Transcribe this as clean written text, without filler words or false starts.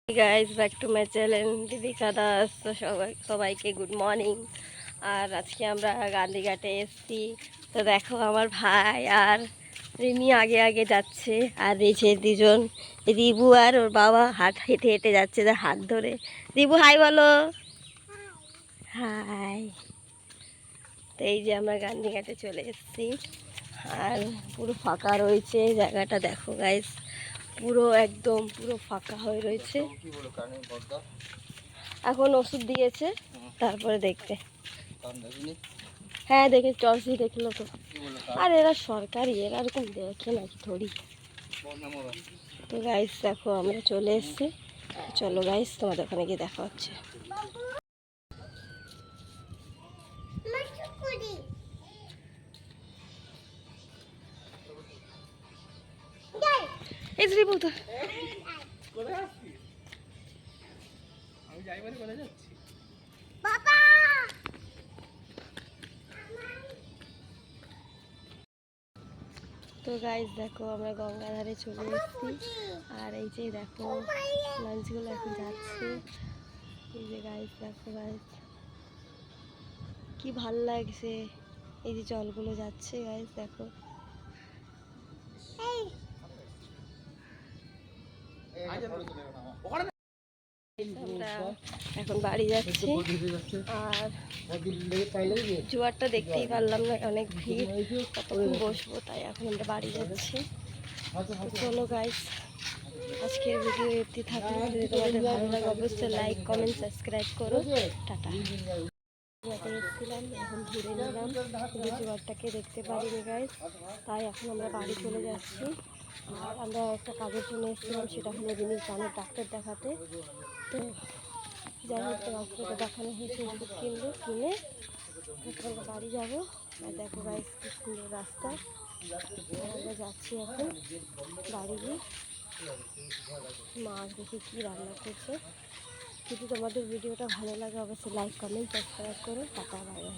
Guys back to my channel Dipika Das. তো সবাইকে good morning. আর আজকে আমরা গান্ধীঘাটে এসেছি। তো দেখো আমার ভাই আর রিমি আগে আগে যাচ্ছে, আর রয়েছে দুজন রিবু আর ওর বাবা হেঁটে হেঁটে যাচ্ছে তার হাত ধরে। রিবু হাই বলো। হাই। তো এই যে আমরা গান্ধীঘাটে চলে এসেছি, আর পুরো ফাঁকা রয়েছে জায়গাটা। দেখো গাইজ পুরো একদম পুরো ফাঁকা হয়ে রয়েছে। এখন ওষুধ দিয়েছে, তারপরে দেখতে। হ্যাঁ দেখে টর্চই দেখলো তো। আর এরা সরকারি, এরা এরকম দেখে নাকি থোড়ি। তো গাইস দেখো আমরা চলে এসেছি। চলো গাইস তোমাদের ওখানে গিয়ে দেখা হচ্ছে। তো গাইস দেখো আমরা গঙ্গাধারে চলে এসেছি, আর এই যে দেখো লঞ্চগুলো এখন যাচ্ছে। এই যে গাইস দেখো গাইস কি ভাল লাগছে, এই যে জলগুলো যাচ্ছে গাইস দেখো। আমরা এখন বাড়ি যাচ্ছি, আর জোয়ারটা দেখতেই পারলাম না, অনেক ভিড়, কতক্ষণ বসবো, তাই এখন আমরা বাড়ি যাচ্ছি। চলো গাইস আজকের ভিডিও এটি থাকলে, যদি তোমাদের ভালো লাগে অবশ্যই লাইক কমেন্ট সাবস্ক্রাইব করো। টাটা। এসেছিলাম, এখন ঘুরে নিলাম, কিন্তু জোয়ারটাকে দেখতে পারিনি গাইস, তাই এখন আমরা বাড়ি চলে যাচ্ছি। আর আমরা একটা কাজের জন্য এসেছিলাম, সেটা হলো রিমির কানের ডাক্তার দেখাতে। তো যাই হোক ডাক্তারকে দেখানো হয়েছে, ওষুধ কিনে এখন আমরা বাড়ি যাবো। আর দেখো গাইস কি সুন্দর রাস্তা, আমরা যাচ্ছি এখন বাড়ি গিয়ে। মাছ দেখে কি রান্না করছে। যদি তোমাদের ভিডিওটা ভালো লাগে অবশ্যই লাইক কমেন্ট সাবস্ক্রাইব করো। Tata bye bye.